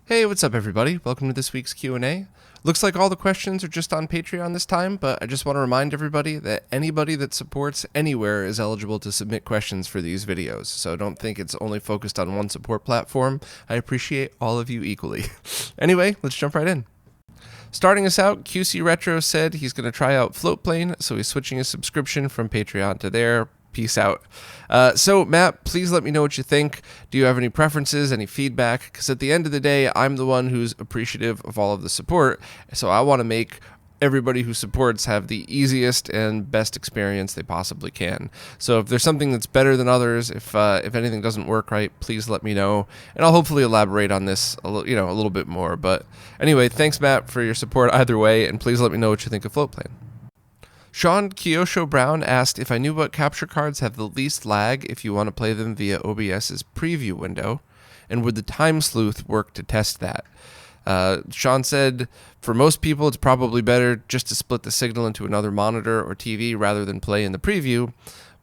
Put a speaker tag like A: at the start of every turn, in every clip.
A: Hey, what's up everybody? Welcome to this week's Q&A. Looks like all the questions are just on Patreon this time, but I just want to remind everybody that anybody that supports anywhere is eligible to submit questions for these videos, so don't think it's only focused on one support platform. I appreciate all of you equally. Anyway, let's jump right in. Starting us out, QC Retro said he's going to try out Floatplane, so he's switching his subscription from Patreon to there. Peace out. So, Matt, please let me know what you think. Do you have any preferences, any feedback? Because at the end of the day, I'm the one who's appreciative of all of the support, so I want to make everybody who supports have the easiest and best experience they possibly can. So if there's something that's better than others, if anything doesn't work right, please let me know, and I'll hopefully elaborate on this a little bit more. But anyway, thanks, Matt, for your support either way, and please let me know what you think of Floatplane. Sean Kyosho Brown asked if I knew what capture cards have the least lag if you want to play them via OBS's preview window, and would the Time Sleuth work to test that? Sean said, for most people, it's probably better just to split the signal into another monitor or TV rather than play in the preview,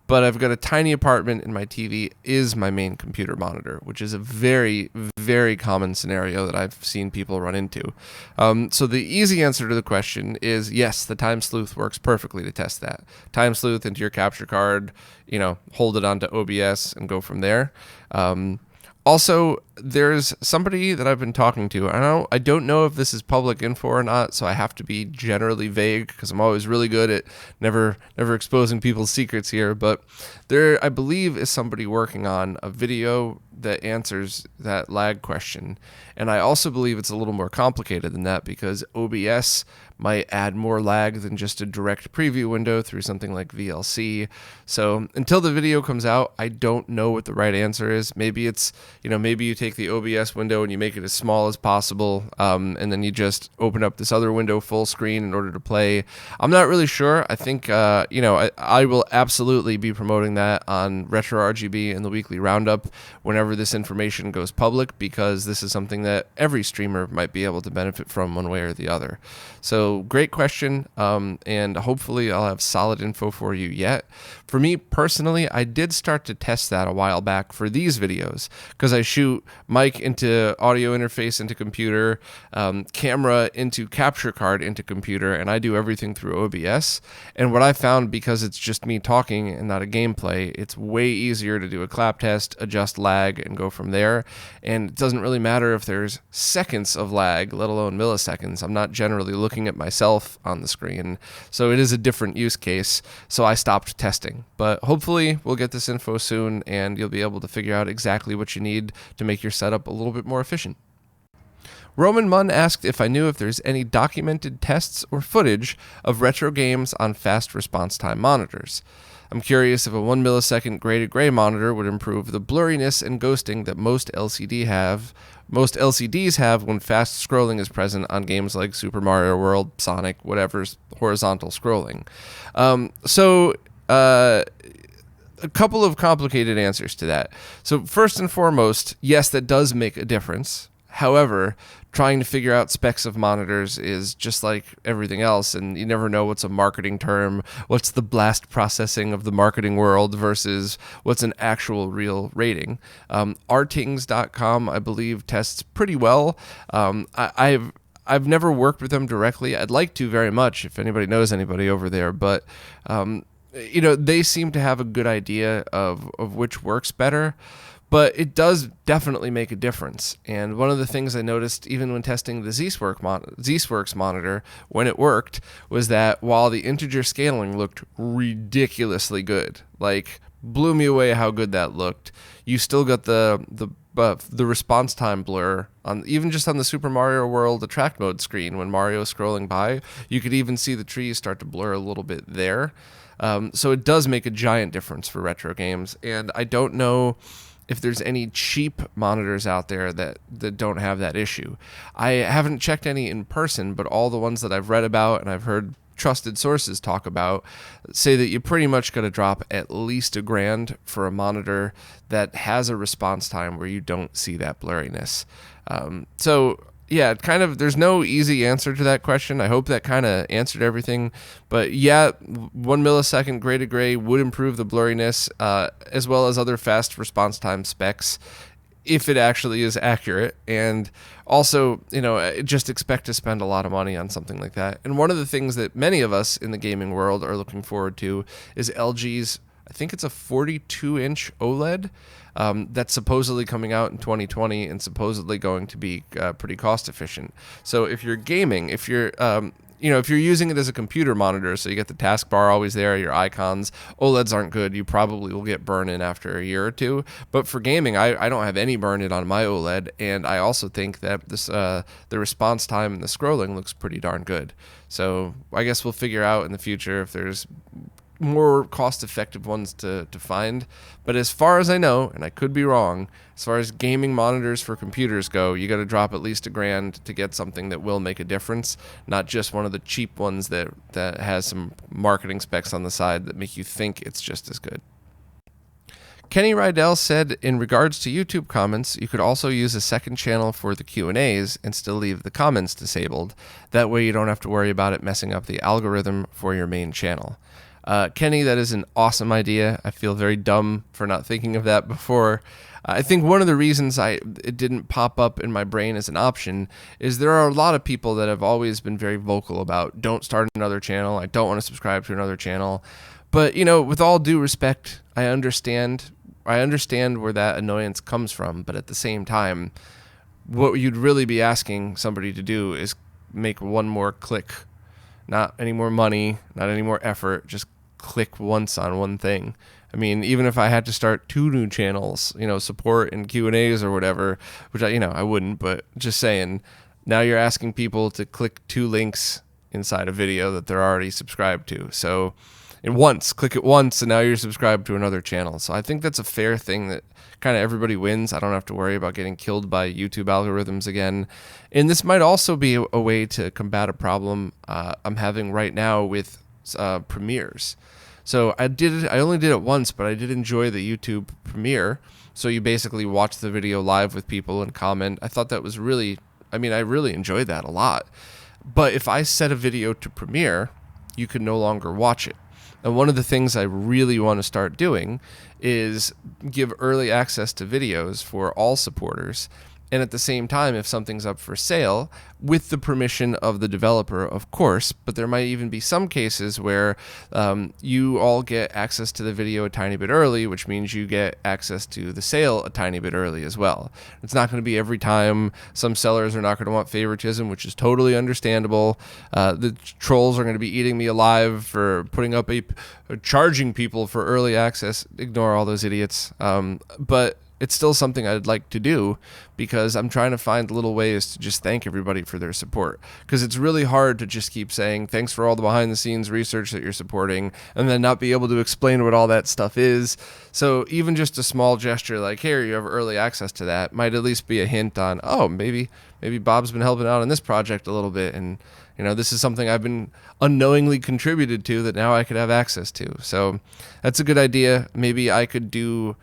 A: but I've got a tiny apartment and my TV is my main computer monitor, which is a very, very common scenario that I've seen people run into. So the easy answer to the question is yes, the Time Sleuth works perfectly to test that. Time Sleuth into your capture card, hold it onto OBS and go from there. Also, there's somebody that I've been talking to. I don't know if this is public info or not, so I have to be generally vague because I'm always really good at never exposing people's secrets here. But there, I believe, is somebody working on a video that answers that lag question. And I also believe it's a little more complicated than that because OBS might add more lag than just a direct preview window through something like VLC. So until the video comes out, I don't know what the right answer is. Maybe it's, maybe you take the OBS window and you make it as small as possible, and then you just open up this other window full screen in order to play. I'm not really sure. I think, I will absolutely be promoting that on Retro RGB in the weekly roundup whenever this information goes public, because this is something that every streamer might be able to benefit from one way or the other. So great question, and hopefully I'll have solid info for you yet. For me personally, I did start to test that a while back for these videos because I shoot mic into audio interface into computer, camera into capture card into computer, and I do everything through OBS. And what I found, because it's just me talking and not a gameplay, it's way easier to do a clap test, adjust lag, and go from there. And it doesn't really matter if there's seconds of lag, let alone milliseconds. I'm not generally looking at myself on the screen, so it is a different use case. So I stopped testing. But hopefully we'll get this info soon and you'll be able to figure out exactly what you need to make your setup a little bit more efficient. Roman Munn asked if I knew if there's any documented tests or footage of retro games on fast response time monitors. I'm curious if a 1 millisecond gray to gray monitor would improve the blurriness and ghosting that most LCDs have when fast scrolling is present on games like Super Mario World, Sonic, whatever's horizontal scrolling. A couple of complicated answers to that. So first and foremost, yes, that does make a difference. However, trying to figure out specs of monitors is just like everything else, and you never know what's a marketing term, what's the blast processing of the marketing world versus what's an actual real rating. Rtings.com, I believe, tests pretty well. I've never worked with them directly. I'd like to very much if anybody knows anybody over there, but they seem to have a good idea of which works better. But it does definitely make a difference. And one of the things I noticed even when testing the ZSWorks monitor when it worked was that while the integer scaling looked ridiculously good, like blew me away how good that looked, you still got the response time blur on even just on the Super Mario World attract mode screen when Mario's scrolling by. You could even see the trees start to blur a little bit there. So it does make a giant difference for retro games. And I don't know if there's any cheap monitors out there that don't have that issue. I haven't checked any in person, but all the ones that I've read about and I've heard trusted sources talk about say that you pretty much got to drop at least $1,000 for a monitor that has a response time where you don't see that blurriness. Yeah, there's no easy answer to that question. I hope that kind of answered everything. But yeah, 1 millisecond gray to gray would improve the blurriness, as well as other fast response time specs. if it actually is accurate. And also, just expect to spend a lot of money on something like that. And one of the things that many of us in the gaming world are looking forward to is LG's, I think it's a 42-inch OLED that's supposedly coming out in 2020 and supposedly going to be pretty cost efficient. So if you're gaming, if you're if you're using it as a computer monitor, so you get the taskbar always there, your icons, OLEDs aren't good. You probably will get burn-in after a year or two. But for gaming, I don't have any burn-in on my OLED, and I also think that the response time and the scrolling looks pretty darn good. So I guess we'll figure out in the future if there's more cost-effective ones to find. But as far as I know, and I could be wrong, as far as gaming monitors for computers go, you got to drop at least $1,000 to get something that will make a difference, not just one of the cheap ones that has some marketing specs on the side that make you think it's just as good. Kenny Rydell said, in regards to YouTube comments, you could also use a second channel for the Q&As and still leave the comments disabled. That way you don't have to worry about it messing up the algorithm for your main channel. Kenny, that is an awesome idea. I feel very dumb for not thinking of that before. I think one of the reasons it didn't pop up in my brain as an option is there are a lot of people that have always been very vocal about don't start another channel. I don't want to subscribe to another channel. But, with all due respect, I understand where that annoyance comes from. But at the same time, what you'd really be asking somebody to do is make one more click. Not any more money, not any more effort, just click once on one thing. I mean, even if I had to start 2 new channels, support and Q&As or whatever, which I wouldn't, but just saying, now you're asking people to click 2 links inside a video that they're already subscribed to. So click it once, and now you're subscribed to another channel. So I think that's a fair thing that kind of everybody wins. I don't have to worry about getting killed by YouTube algorithms again. And this might also be a way to combat a problem I'm having right now with premieres. So I only did it once, but I did enjoy the YouTube premiere. So you basically watch the video live with people and comment. I thought that was I really enjoyed that a lot. But if I set a video to premiere, you can no longer watch it. And one of the things I really want to start doing is give early access to videos for all supporters. And at the same time, if something's up for sale, with the permission of the developer, of course, but there might even be some cases where you all get access to the video a tiny bit early, which means you get access to the sale a tiny bit early as well. It's not going to be every time. Some sellers are not going to want favoritism, which is totally understandable. The trolls are going to be eating me alive for putting up charging people for early access. Ignore all those idiots. But it's still something I'd like to do because I'm trying to find little ways to just thank everybody for their support. Because it's really hard to just keep saying thanks for all the behind-the-scenes research that you're supporting and then not be able to explain what all that stuff is. So even just a small gesture like, here, you have early access to that, might at least be a hint on, oh, maybe Bob's been helping out on this project a little bit, and this is something I've been unknowingly contributed to that now I could have access to. So that's a good idea. Maybe I could do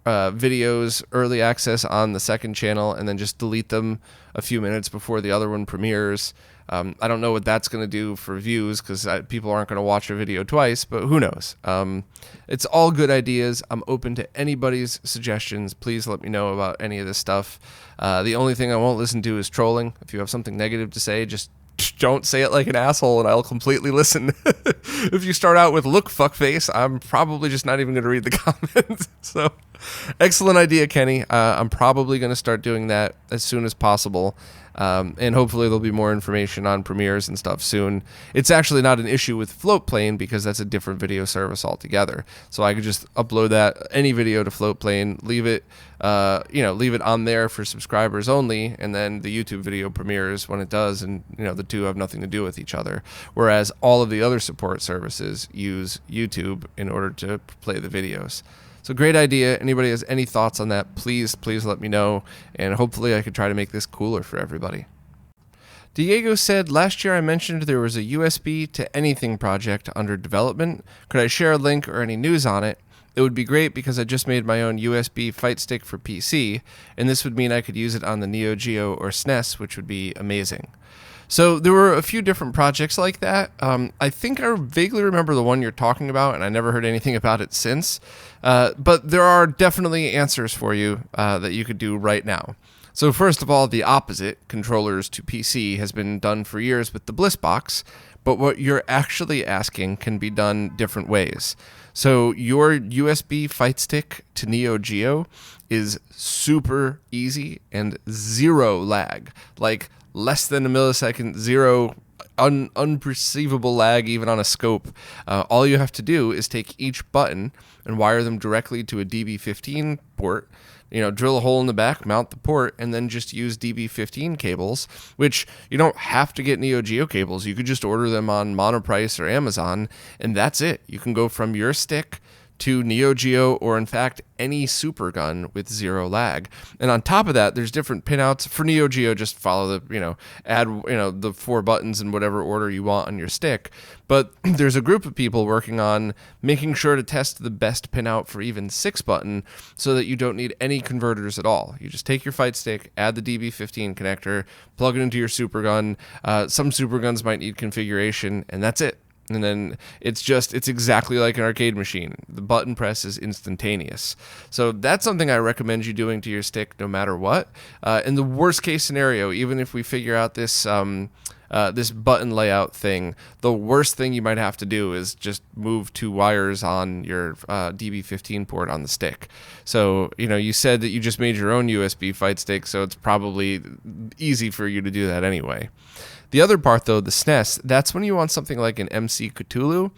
A: videos early access on the second channel and then just delete them a few minutes before the other one premieres. I don't know what that's going to do for views because people aren't going to watch a video twice, but who knows? It's all good ideas. I'm open to anybody's suggestions. Please let me know about any of this stuff. The only thing I won't listen to is trolling. If you have something negative to say, just don't say it like an asshole and I'll completely listen. If you start out with look fuckface, I'm probably just not even going to read the comments. So excellent idea, Kenny. I'm probably going to start doing that as soon as possible. And hopefully there'll be more information on premieres and stuff soon. It's actually not an issue with Floatplane because that's a different video service altogether. So I could just upload any video to Floatplane, leave it on there for subscribers only, and then the YouTube video premieres when it does, and the two have nothing to do with each other. Whereas all of the other support services use YouTube in order to play the videos. So great idea. Anybody has any thoughts on that, please let me know, and hopefully I could try to make this cooler for everybody. Diego said, last year I mentioned there was a USB to anything project under development. Could I share a link or any news on it? It would be great because I just made my own USB fight stick for PC, and this would mean I could use it on the NeoGeo or SNES, which would be amazing. So there were a few different projects like that. I think I vaguely remember the one you're talking about, and I never heard anything about it since. But there are definitely answers for you that you could do right now. So first of all, the opposite, controllers to PC, has been done for years with the BlissBox, but what you're actually asking can be done different ways. So your USB fight stick to NeoGeo is super easy and zero lag, like less than a millisecond, zero unperceivable lag even on a scope. All you have to do is take each button and wire them directly to a DB15 port. Drill a hole in the back, mount the port, and then just use DB15 cables, which you don't have to get NeoGeo cables. You could just order them on Monoprice or Amazon, and that's it. You can go from your stick to NeoGeo, or in fact any super gun with zero lag. And on top of that, there's different pinouts for NeoGeo. Just follow the add the 4 buttons in whatever order you want on your stick. But there's a group of people working on making sure to test the best pinout for even 6 button, so that you don't need any converters at all. You just take your fight stick, add the DB15 connector, plug it into your super gun. Some super guns might need configuration, and that's it. And then it's exactly like an arcade machine. The button press is instantaneous. So that's something I recommend you doing to your stick no matter what. In the worst case scenario, even if we figure out this this button layout thing, the worst thing you might have to do is just move 2 wires on your DB15 port on the stick. So, you said that you just made your own USB fight stick, so it's probably easy for you to do that anyway. The other part, though, the SNES, that's when you want something like an MC Cthulhu,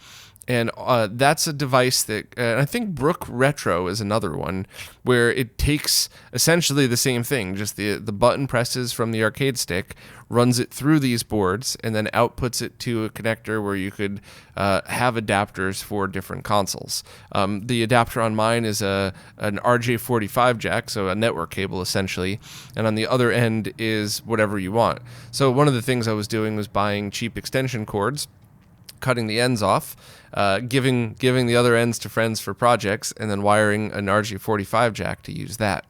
A: and that's a device that, I think Brook Retro is another one, where it takes essentially the same thing, just the button presses from the arcade stick, runs it through these boards, and then outputs it to a connector where you could have adapters for different consoles. The adapter on mine is an RJ45 jack, so a network cable essentially, and on the other end is whatever you want. So one of the things I was doing was buying cheap extension cords, cutting the ends off, giving the other ends to friends for projects, and then wiring an RJ45 jack to use that.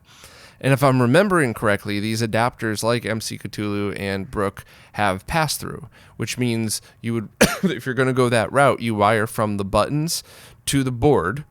A: And if I'm remembering correctly, these adapters like MC Cthulhu and Brook have pass-through, which means you would, if you're going to go that route, you wire from the buttons to the board,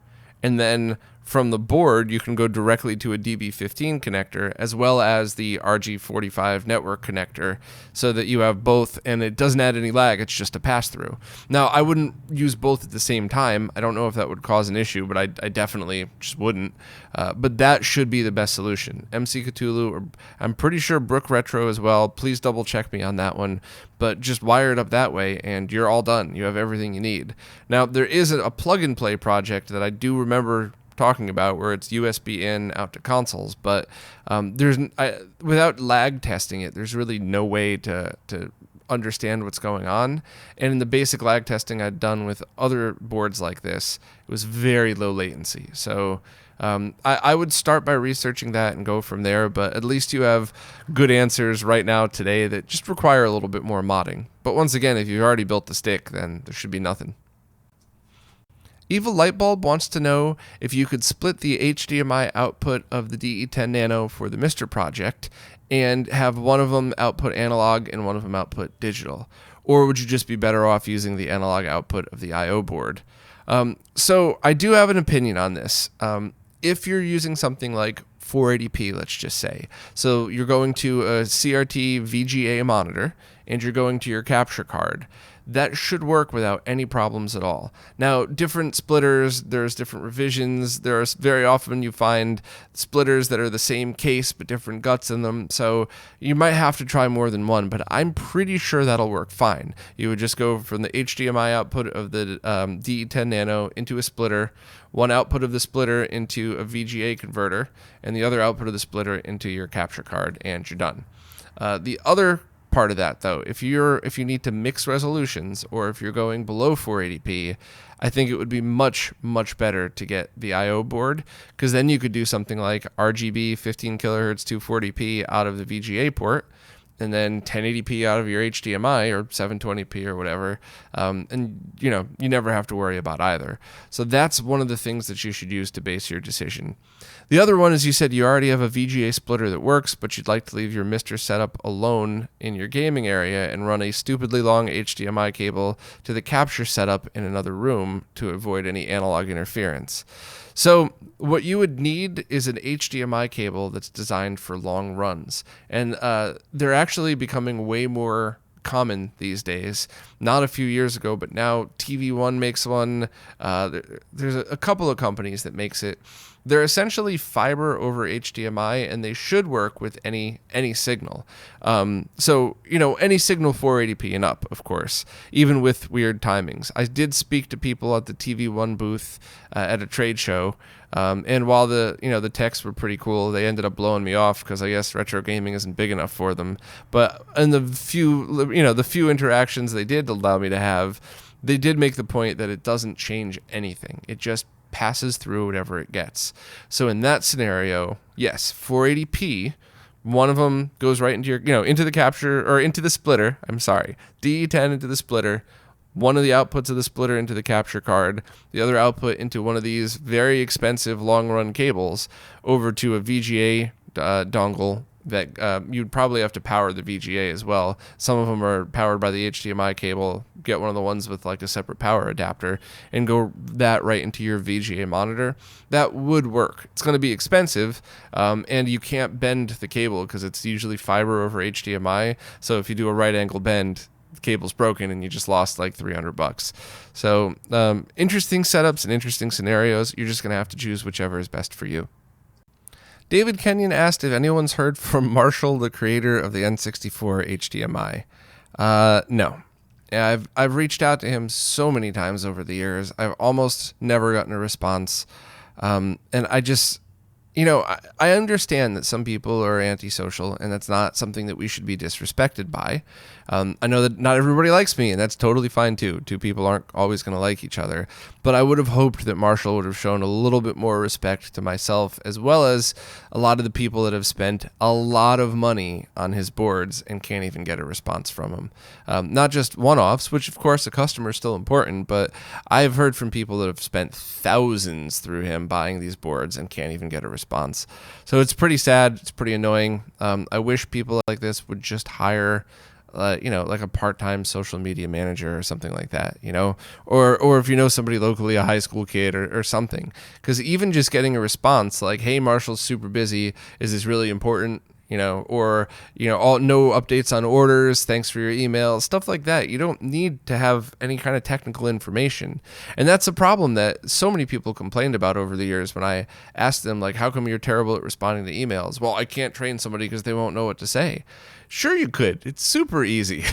A: and then from the board, you can go directly to a DB15 connector as well as the RG45 network connector, so that you have both, and it doesn't add any lag, it's just a pass-through. Now, I wouldn't use both at the same time. I don't know if that would cause an issue, but I definitely just wouldn't. But that should be the best solution. MC Cthulhu, or I'm pretty sure Brook Retro as well. Please double check me on that one. But just wire it up that way, and you're all done. You have everything you need. Now, there is a plug-and-play project that I do remember talking about, where it's USB in out to consoles, but without lag testing it, there's really no way to understand what's going on. And in the basic lag testing I'd done with other boards like this, it was very low latency. So I would start by researching that and go from there, but at least you have good answers right now today that just require a little bit more modding. But once again, if you've already built the stick, then there should be nothing. Evil Lightbulb wants to know if you could split the HDMI output of the DE10 Nano for the Mr. project and have one of them output analog and one of them output digital. Or would you just be better off using the analog output of the I/O board? So I do have an opinion on this. If you're using something like 480p, let's just say, so you're going to a CRT VGA monitor and you're going to your capture card, that should work without any problems at all. Now, different splitters, there's different revisions. There's very often you find splitters that are the same case but different guts in them, so you might have to try more than one, but I'm pretty sure that'll work fine. You would just go from the HDMI output of the DE10 Nano into a splitter, one output of the splitter into a VGA converter, and the other output of the splitter into your capture card, and you're done. The other part of that, though, if you need to mix resolutions, or if you're going below 480p, I think it would be much better to get the I/O board, because then you could do something like RGB 15 kilohertz 240p out of the VGA port, and then 1080p out of your HDMI or 720p or whatever. And you never have to worry about either. So that's one of the things that you should use to base your decision. The other one is, you said you already have a VGA splitter that works, but you'd like to leave your Mister setup alone in your gaming area and run a stupidly long HDMI cable to the capture setup in another room to avoid any analog interference. So what you would need is an HDMI cable that's designed for long runs. And they're actually becoming way more common these days. Not a few years ago, but now TV One makes one. There's a couple of companies that makes it. They're essentially fiber over HDMI, and they should work with any signal. So, any signal 480p and up, of course, even with weird timings. I did speak to people at the TV One booth at a trade show, and while the techs were pretty cool, they ended up blowing me off because I guess retro gaming isn't big enough for them. But in the few interactions they did allow me to have, they did make the point that it doesn't change anything. It just passes through whatever it gets. So in that scenario, yes, 480p, one of them goes right into your, into the capture, or into the splitter, DE10 into the splitter, one of the outputs of the splitter into the capture card, the other output into one of these very expensive long run cables over to a VGA dongle that you'd probably have to power the VGA as well. Some of them are powered by the HDMI cable. Get one of the ones with like a separate power adapter and go that right into your VGA monitor. That would work. It's going to be expensive, and you can't bend the cable because it's usually fiber over HDMI. So if you do a right angle bend, the cable's broken and you just lost like $300. So interesting setups and interesting scenarios. You're just going to have to choose whichever is best for you. David Kenyon asked if anyone's heard from Marshall, the creator of the N64 HDMI. No. I've reached out to him so many times over the years. I've almost never gotten a response. And I just, I understand that some people are antisocial, and that's not something that we should be disrespected by. I know that not everybody likes me, and that's totally fine too. Two people aren't always going to like each other. But I would have hoped that Marshall would have shown a little bit more respect to myself, as well as a lot of the people that have spent a lot of money on his boards and can't even get a response from him. Not just one-offs, which of course a customer is still important, but I've heard from people that have spent thousands through him buying these boards and can't even get a response. So it's pretty sad. It's pretty annoying. I wish people like this would just hire like a part-time social media manager or something like that, or if you know somebody locally, a high school kid or something, because even just getting a response like, hey, Marshall's super busy, is this really important? Or no updates on orders, thanks for your email, stuff like that. You don't need to have any kind of technical information. And that's a problem that so many people complained about over the years when I asked them, like, how come you're terrible at responding to emails? Well, I can't train somebody because they won't know what to say. Sure you could. It's super easy.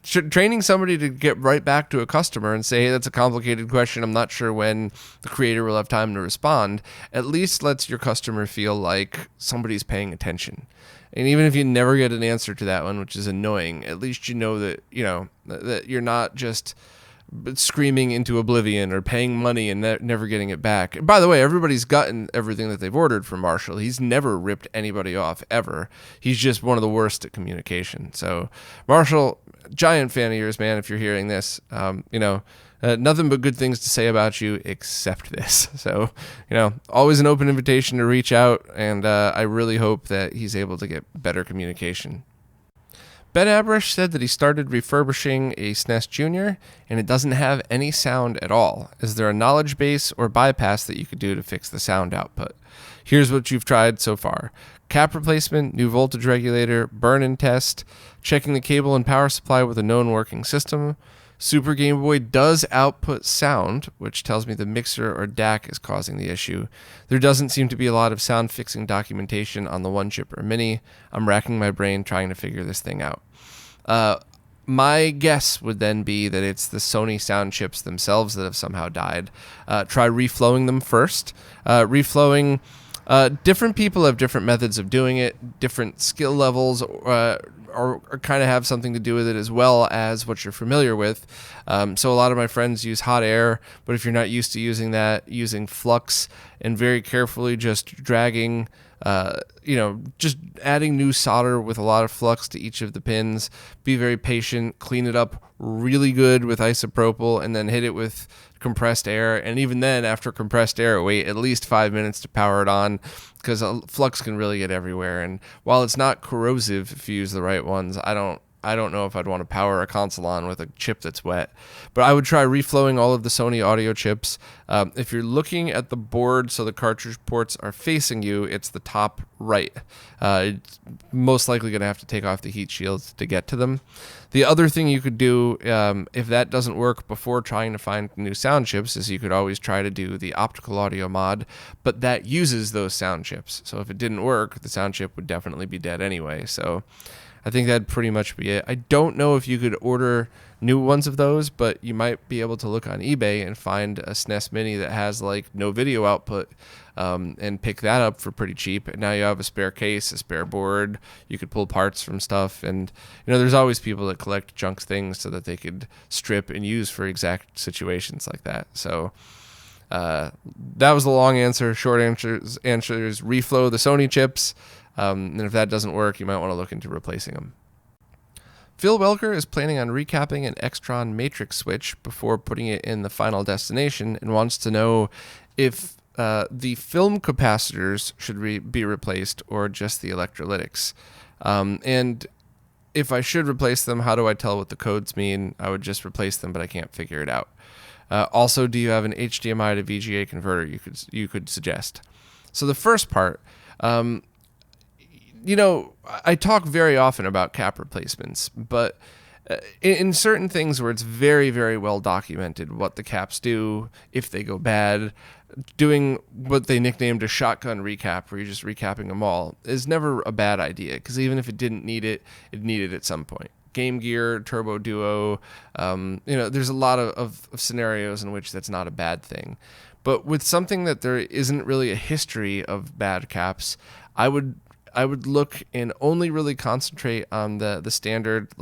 A: Training somebody to get right back to a customer and say, hey, that's a complicated question, I'm not sure when the creator will have time to respond, at least lets your customer feel like somebody's paying attention. And even if you never get an answer to that one, which is annoying, at least you know that you're not just screaming into oblivion or paying money and never getting it back. And by the way, everybody's gotten everything that they've ordered from Marshall. He's never ripped anybody off, ever. He's just one of the worst at communication. So Marshall, giant fan of yours, man, if you're hearing this. Nothing but good things to say about you except this. So, always an open invitation to reach out, and I really hope that he's able to get better communication. Ben Abrish said that he started refurbishing a SNES Junior, and it doesn't have any sound at all. Is there a knowledge base or bypass that you could do to fix the sound output? Here's what you've tried so far. Cap replacement, new voltage regulator, burn-in test, checking the cable and power supply with a known working system. Super Game Boy does output sound, which tells me the mixer or DAC is causing the issue. There doesn't seem to be a lot of sound fixing documentation on the One Chip or Mini. I'm racking my brain trying to figure this thing out. My guess would then be that it's the Sony sound chips themselves that have somehow died. Try reflowing them first. Reflowing, different people have different methods of doing it, different skill levels, or kind of have something to do with it, as well as what you're familiar with. So a lot of my friends use hot air, but if you're not used to using that, using flux and very carefully just dragging just adding new solder with a lot of flux to each of the pins. Be very patient, clean it up really good with isopropyl, and then hit it with compressed air. And even then, after compressed air, wait at least 5 minutes to power it on, because flux can really get everywhere. And while it's not corrosive if you use the right ones, I don't know if I'd want to power a console on with a chip that's wet. But I would try reflowing all of the Sony audio chips. If you're looking at the board so the cartridge ports are facing you, it's the top right. It's most likely going to have to take off the heat shields to get to them. The other thing you could do, if that doesn't work before trying to find new sound chips, is you could always try to do the optical audio mod, but that uses those sound chips. So if it didn't work, the sound chip would definitely be dead anyway. So I think that'd pretty much be it. I don't know if you could order new ones of those, but you might be able to look on eBay and find a SNES Mini that has like no video output, and pick that up for pretty cheap. And now you have a spare case, a spare board. You could pull parts from stuff, and there's always people that collect junk things so that they could strip and use for exact situations like that. So that was the long answer. Short answer is reflow the Sony chips. And if that doesn't work, you might want to look into replacing them. Phil Welker is planning on recapping an Extron matrix switch before putting it in the final destination, and wants to know if the film capacitors should be replaced or just the electrolytics. And if I should replace them, how do I tell what the codes mean? I would just replace them, but I can't figure it out. Also, do you have an HDMI to VGA converter you could suggest? So the first part, I talk very often about cap replacements, but in certain things where it's very, very well documented what the caps do, if they go bad, doing what they nicknamed a shotgun recap, where you're just recapping them all, is never a bad idea, because even if it didn't need it, it needed it at some point. Game Gear, Turbo Duo, there's a lot of scenarios in which that's not a bad thing. But with something that there isn't really a history of bad caps, I would look and only really concentrate on the standard,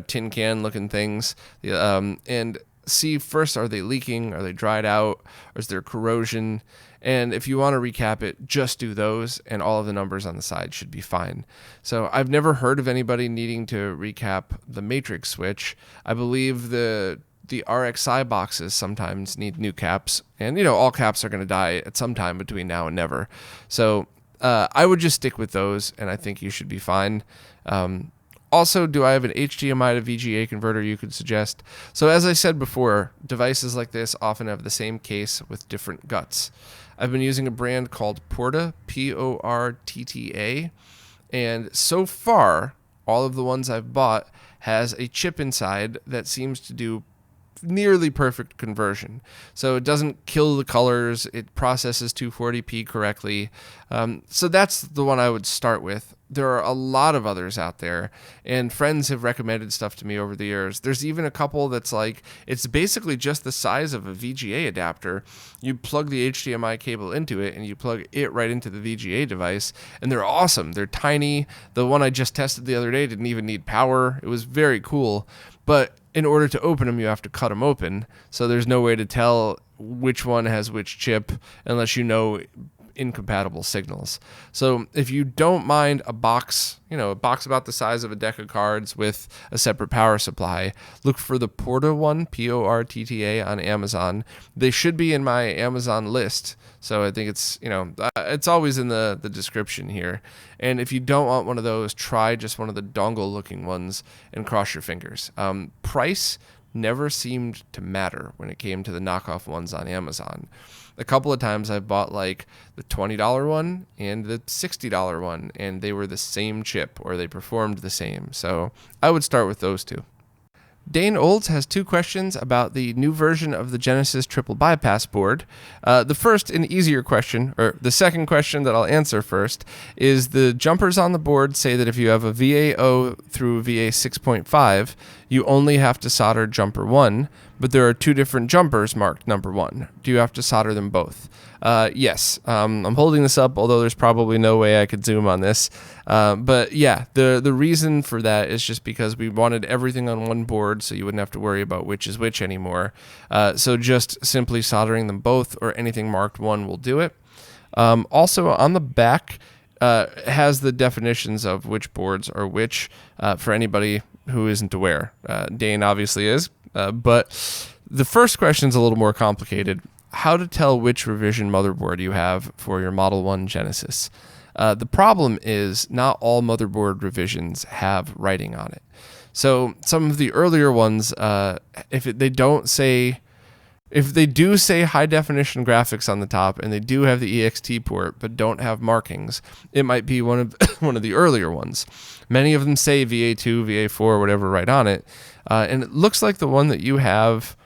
A: tin can looking things, and see first, are they leaking? Are they dried out? Or is there corrosion? And if you want to recap it, just do those, and all of the numbers on the side should be fine. So I've never heard of anybody needing to recap the matrix switch. I believe the RXI boxes sometimes need new caps, and all caps are going to die at some time between now and never. So I would just stick with those, and I think you should be fine. Also, do I have an HDMI to VGA converter you could suggest? So as I said before, devices like this often have the same case with different guts. I've been using a brand called Porta, Portta, and so far, all of the ones I've bought has a chip inside that seems to do nearly perfect conversion. So it doesn't kill the colors, it processes 240p correctly. So that's the one I would start with. There are a lot of others out there, and friends have recommended stuff to me over the years. There's even a couple that's it's basically just the size of a VGA adapter. You plug the HDMI cable into it, and you plug it right into the VGA device, and they're awesome. They're tiny. The one I just tested the other day didn't even need power. It was very cool. But in order to open them, you have to cut them open. So there's no way to tell which one has which chip unless you know incompatible signals. So if you don't mind a box about the size of a deck of cards with a separate power supply, look for the Porta one, Portta, on Amazon. They should be in my Amazon list. So I think it's always in the description here. And if you don't want one of those, try just one of the dongle looking ones and cross your fingers. Price never seemed to matter when it came to the knockoff ones on Amazon. A couple of times I've bought the $20 one and the $60 one, and they were the same chip, or they performed the same. So I would start with those two. Dane Olds has two questions about the new version of the Genesis triple bypass board. The first, an easier question, or the second question that I'll answer first, is the jumpers on the board say that if you have a VA0 through VA 6.5, you only have to solder jumper 1, but there are two different jumpers marked number 1. Do you have to solder them both? Yes. I'm holding this up, although there's probably no way I could zoom on this. But yeah, the reason for that is just because we wanted everything on one board, so you wouldn't have to worry about which is which anymore. So just simply soldering them both, or anything marked 1 will do it. Also on the back, has the definitions of which boards are which for anybody who isn't aware. Dane obviously is, but the first question is a little more complicated. How to tell which revision motherboard you have for your Model 1 Genesis. The problem is not all motherboard revisions have writing on it. So some of the earlier ones, if they do say high definition graphics on the top and they do have the EXT port but don't have markings, it might be one of the earlier ones. Many of them say VA2, VA4, whatever right on it, and it looks like the one that you have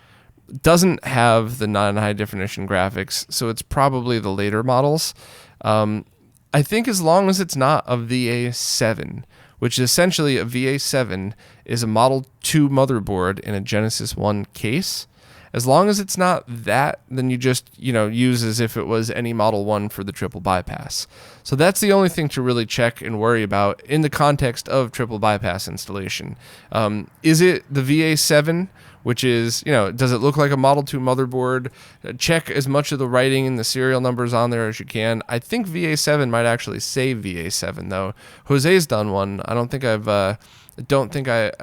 A: doesn't have the non-high definition graphics, so it's probably the later models. I think as long as it's not a VA7, which is essentially a VA7 is a Model 2 motherboard in a Genesis 1 case. As long as it's not that, then you just, use as if it was any Model 1 for the triple bypass. So that's the only thing to really check and worry about in the context of triple bypass installation. Is it the VA7, which is, does it look like a Model 2 motherboard? Check as much of the writing and the serial numbers on there as you can. I think VA7 might actually say VA7 though. Jose's done one. I don't think I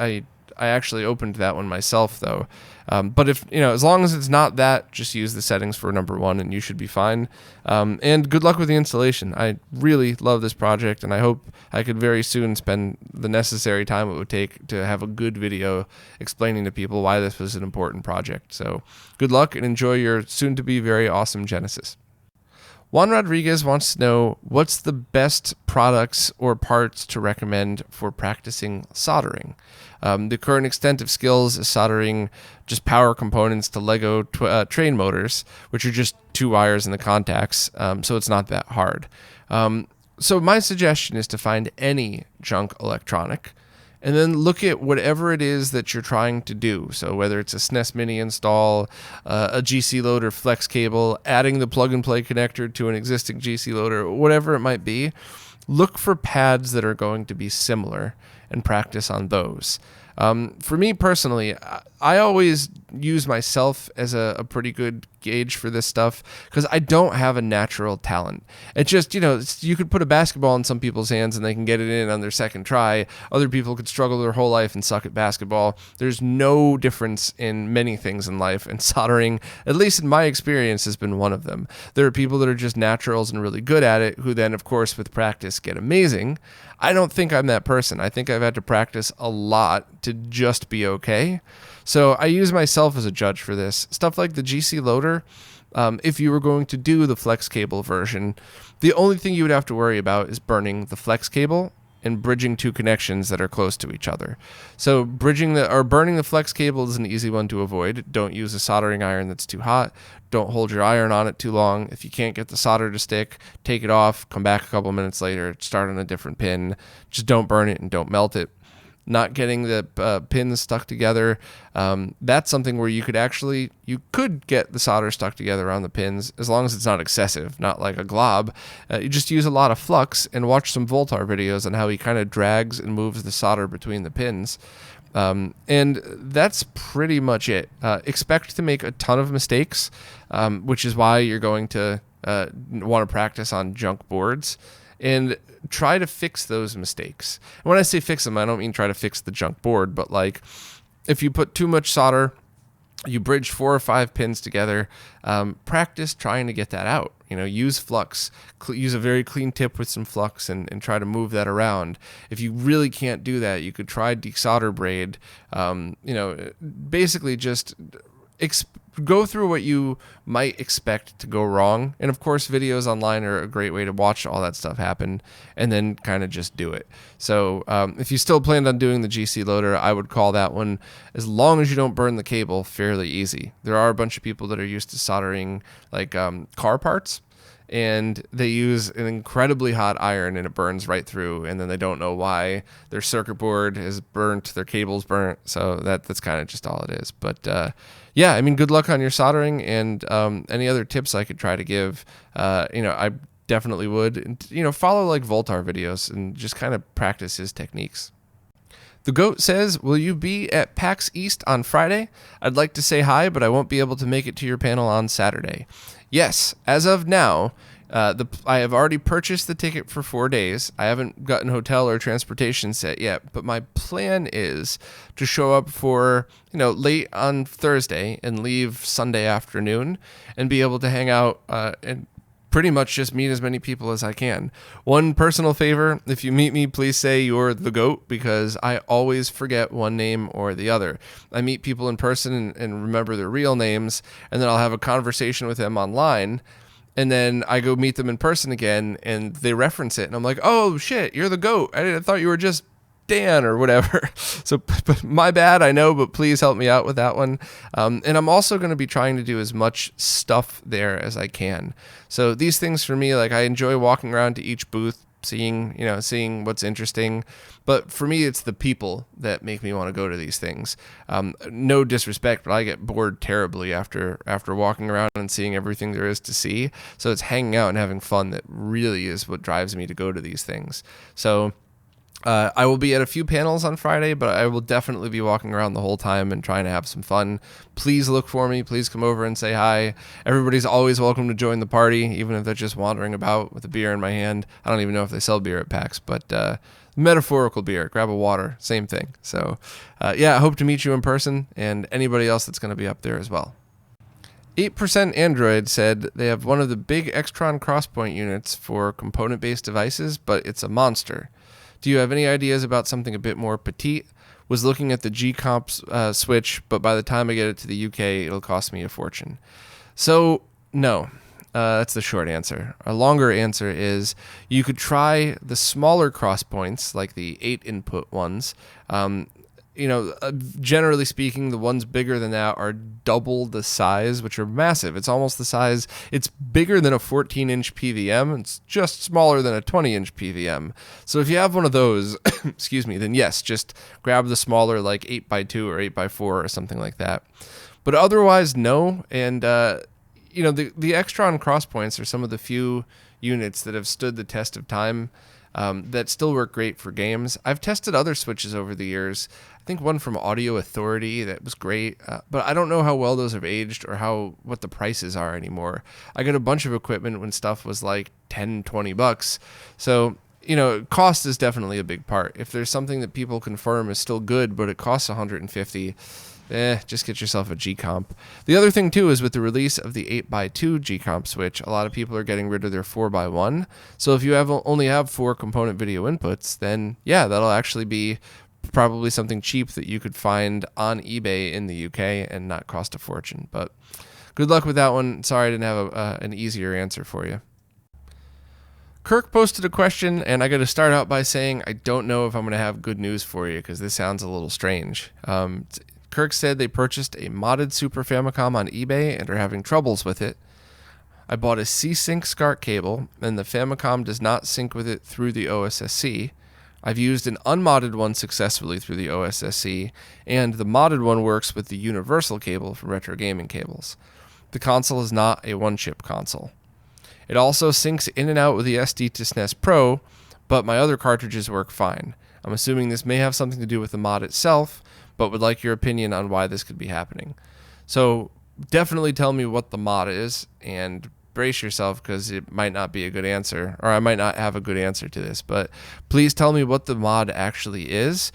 A: actually opened that one myself though. But if, as long as it's not that, just use the settings for number 1 and you should be fine. And good luck with the installation. I really love this project and I hope I could very soon spend the necessary time it would take to have a good video explaining to people why this was an important project. So good luck and enjoy your soon to be very awesome Genesis. Juan Rodriguez wants to know what's the best products or parts to recommend for practicing soldering. The current extent of skills is soldering just power components to Lego train motors, which are just 2 wires in the contacts, so it's not that hard. So my suggestion is to find any junk electronic and then look at whatever it is that you're trying to do. So whether it's a SNES Mini install, a GC loader flex cable, adding the plug and play connector to an existing GC loader, whatever it might be, look for pads that are going to be similar and practice on those. For me personally, I always use myself as a pretty good gauge for this stuff because I don't have a natural talent. It's just, you could put a basketball in some people's hands and they can get it in on their second try. Other people could struggle their whole life and suck at basketball. There's no difference in many things in life, and soldering, at least in my experience, has been one of them. There are people that are just naturals and really good at it who then, of course, with practice get amazing. I don't think I'm that person. I think I've had to practice a lot to just be okay. So I use myself as a judge for this. Stuff like the GC loader, if you were going to do the flex cable version, the only thing you would have to worry about is burning the flex cable and bridging 2 connections that are close to each other. So burning the flex cable is an easy one to avoid. Don't use a soldering iron that's too hot. Don't hold your iron on it too long. If you can't get the solder to stick, take it off, come back a couple minutes later, start on a different pin. Just don't burn it and don't melt it. Not getting the pins stuck together, that's something where you could get the solder stuck together on the pins as long as it's not excessive, not like a glob. You just use a lot of flux and watch some Voltar videos on how he kind of drags and moves the solder between the pins. And that's pretty much it. Expect to make a ton of mistakes, which is why you're going to want to practice on junk boards. And try to fix those mistakes. And when I say fix them, I don't mean try to fix the junk board, but like if you put too much solder, you bridge 4 or 5 pins together, practice trying to get that out. Use flux, use a very clean tip with some flux and try to move that around. If you really can't do that, you could try desolder braid. Basically just go through what you might expect to go wrong. And of course, videos online are a great way to watch all that stuff happen and then kind of just do it. So if you still planned on doing the GC loader, I would call that one, as long as you don't burn the cable, fairly easy. There are a bunch of people that are used to soldering like car parts, and they use an incredibly hot iron and it burns right through, and then they don't know why their circuit board is burnt, their cable's burnt. So that's kind of just all it is. But yeah, I mean, good luck on your soldering, and any other tips I could try to give, I definitely would. And, follow like Voltar videos and just kind of practice his techniques. The Goat says, will you be at PAX East on Friday? I'd like to say hi, but I won't be able to make it to your panel on Saturday. Yes, as of now, I have already purchased the ticket for 4 days. I haven't gotten hotel or transportation set yet, but my plan is to show up for, late on Thursday and leave Sunday afternoon and be able to hang out and pretty much just meet as many people as I can. One personal favor, if you meet me, please say you're the GOAT, because I always forget one name or the other. I meet people in person and remember their real names, and then I'll have a conversation with them online, and then I go meet them in person again, and they reference it, and I'm like, oh shit, you're the GOAT. I thought you were just Dan or whatever. So my bad, I know, but please help me out with that one. And I'm also going to be trying to do as much stuff there as I can. So these things for me, like, I enjoy walking around to each booth, seeing what's interesting. But for me, it's the people that make me want to go to these things. No disrespect, but I get bored terribly after walking around and seeing everything there is to see. So it's hanging out and having fun that really is what drives me to go to these things. So I will be at a few panels on Friday, but I will definitely be walking around the whole time and trying to have some fun. Please look for me. Please come over and say hi. Everybody's always welcome to join the party, even if they're just wandering about with a beer in my hand. I don't even know if they sell beer at PAX, but metaphorical beer. Grab a water. Same thing. So, I hope to meet you in person and anybody else that's going to be up there as well. 8% Android said they have one of the big Extron Crosspoint units for component-based devices, but it's a monster. Do you have any ideas about something a bit more petite? Was looking at the G-Comp Switch, but by the time I get it to the UK, it'll cost me a fortune. So, no. That's the short answer. A longer answer is you could try the smaller crosspoints, like the 8-input ones. Generally speaking, the ones bigger than that are double the size, which are massive. It's almost the size. It's bigger than a 14-inch PVM. It's just smaller than a 20-inch PVM. So if you have one of those, excuse me, then yes, just grab the smaller, like 8x2 or 8x4 or something like that. But otherwise, no. And, the Extron Crosspoints are some of the few units that have stood the test of time that still work great for games. I've tested other Switches over the years. I think one from Audio Authority that was great, but I don't know how well those have aged or what the prices are anymore. I got a bunch of equipment when stuff was like $10-20. So, cost is definitely a big part. If there's something that people confirm is still good, but it costs $150, just get yourself a G-Comp. The other thing, too, is with the release of the 8x2 G-Comp Switch, a lot of people are getting rid of their 4x1. So if you only have 4 component video inputs, then, that'll actually be probably something cheap that you could find on eBay in the UK and not cost a fortune. But good luck with that one. Sorry I didn't have an easier answer for you. Kirk posted a question, and I got to start out by saying I don't know if I'm going to have good news for you because this sounds a little strange. Kirk said they purchased a modded Super Famicom on eBay and are having troubles with it. I bought a C-Sync SCART cable, and the Famicom does not sync with it through the OSSC. I've used an unmodded one successfully through the OSSC, and the modded one works with the universal cable from Retro Gaming Cables. The console is not a one-chip console. It also syncs in and out with the SD to SNES Pro, but my other cartridges work fine. I'm assuming this may have something to do with the mod itself, but would like your opinion on why this could be happening. So definitely tell me what the mod is, and brace yourself because it might not be a good answer, or I might not have a good answer to this, but please tell me what the mod actually is.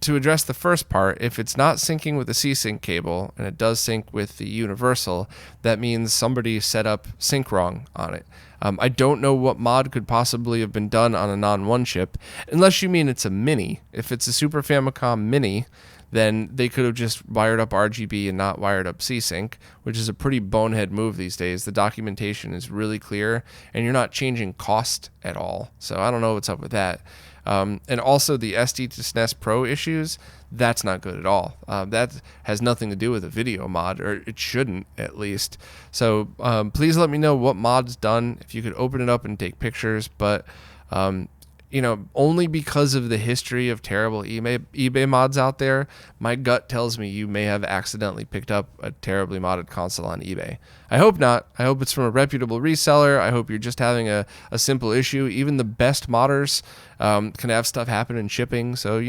A: To address the first part, if it's not syncing with the C-Sync cable and it does sync with the universal, that means somebody set up sync wrong on it. I don't know what mod could possibly have been done on a non-one chip, unless you mean it's a mini. If it's a Super Famicom mini, then they could have just wired up RGB and not wired up C-Sync, which is a pretty bonehead move these days. The documentation is really clear, and you're not changing cost at all. So I don't know what's up with that. And also the SD to SNES Pro issues, that's not good at all. That has nothing to do with a video mod, or it shouldn't at least. So please let me know what mod's done, if you could open it up and take pictures. But only because of the history of terrible eBay mods out there, my gut tells me you may have accidentally picked up a terribly modded console on eBay. I hope not. I hope it's from a reputable reseller. I hope you're just having a simple issue. Even the best modders can have stuff happen in shipping. So,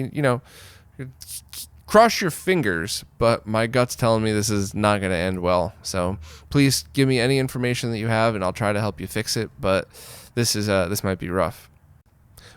A: cross your fingers, but my gut's telling me this is not going to end well. So please give me any information that you have, and I'll try to help you fix it. But this might be rough.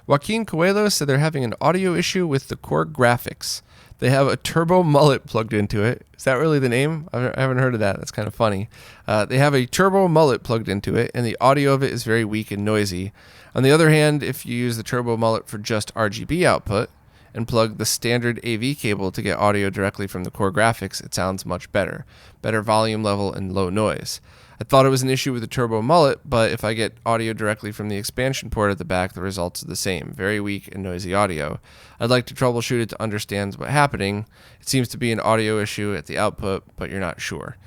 A: Joaquin Coelho said they're having an audio issue with the core graphics. They have a turbo mullet plugged into it. Is that really the name? I haven't heard of that. That's kind of funny. They have a turbo mullet plugged into it, and the audio of it is very weak and noisy. On the other hand, if you use the turbo mullet for just RGB output and plug the standard AV cable to get audio directly from the core graphics, it sounds much better. Better volume level and low noise. I thought it was an issue with the turbo mullet, but if I get audio directly from the expansion port at the back, the results are the same. Very weak and noisy audio. I'd like to troubleshoot it to understand what's happening. It seems to be an audio issue at the output, but you're not sure.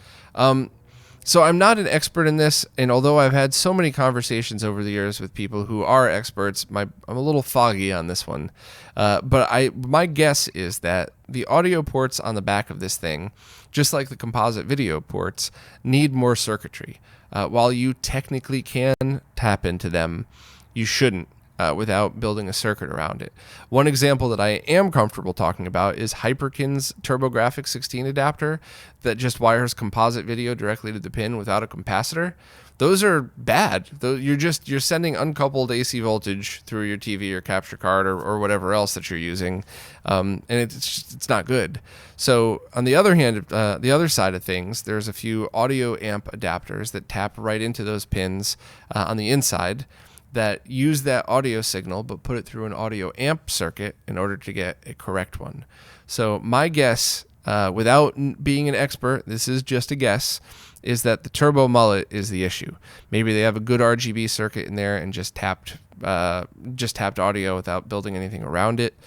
A: So I'm not an expert in this, and although I've had so many conversations over the years with people who are experts, I'm a little foggy on this one. But my guess is that the audio ports on the back of this thing, just like the composite video ports, need more circuitry. While you technically can tap into them, you shouldn't. Without building a circuit around it. One example that I am comfortable talking about is Hyperkin's TurboGrafx 16 adapter that just wires composite video directly to the pin without a capacitor. Those are bad. You're sending uncoupled AC voltage through your TV or capture card or whatever else that you're using, and it's not good. So on the other hand, the other side of things, there's a few audio amp adapters that tap right into those pins on the inside that use that audio signal but put it through an audio amp circuit in order to get a correct one. So my guess, without being an expert, this is just a guess, is that the turbo mullet is the issue. Maybe they have a good RGB circuit in there and just tapped audio without building anything around it.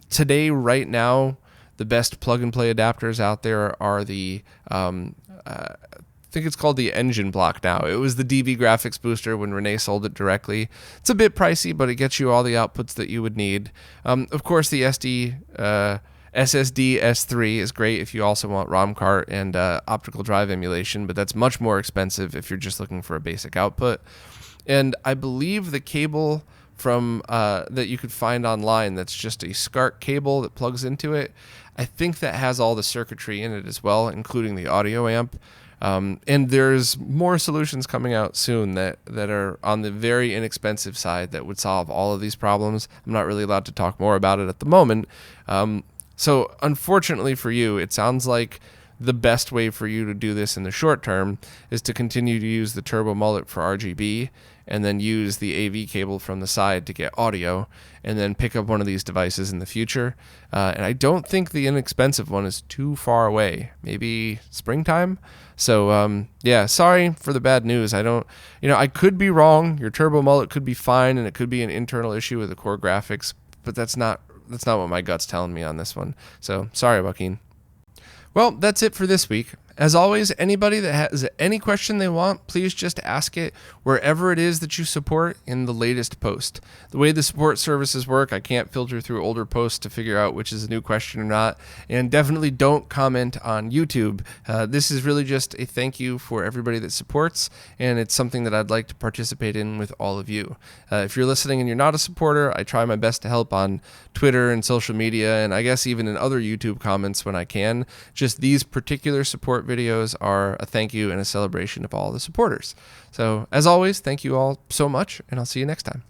A: Today, right now, the best plug-and-play adapters out there are the I think it's called the engine block now. It was the DV graphics booster when Renee sold it directly. It's a bit pricey, but it gets you all the outputs that you would need. Of course, the SSD S3 is great if you also want ROM cart and optical drive emulation, but that's much more expensive if you're just looking for a basic output. And I believe the cable from that you could find online that's just a SCART cable that plugs into it, I think that has all the circuitry in it as well, including the audio amp. And there's more solutions coming out soon that are on the very inexpensive side that would solve all of these problems. I'm not really allowed to talk more about it at the moment. So unfortunately for you, it sounds like the best way for you to do this in the short term is to continue to use the turbo mullet for RGB and then use the AV cable from the side to get audio and then pick up one of these devices in the future. And I don't think the inexpensive one is too far away, maybe springtime. So yeah, sorry for the bad news. I could be wrong. Your turbo mullet could be fine and it could be an internal issue with the core graphics, but that's not what my gut's telling me on this one. So sorry, Joaquin. Well, that's it for this week. As always, anybody that has any question they want, please just ask it wherever it is that you support in the latest post. The way the support services work, I can't filter through older posts to figure out which is a new question or not. And definitely don't comment on YouTube. This is really just a thank you for everybody that supports, and it's something that I'd like to participate in with all of you. If you're listening and you're not a supporter, I try my best to help on Twitter and social media, and I guess even in other YouTube comments when I can. Just these particular support videos are a thank you and a celebration of all the supporters. So as always, thank you all so much, and I'll see you next time.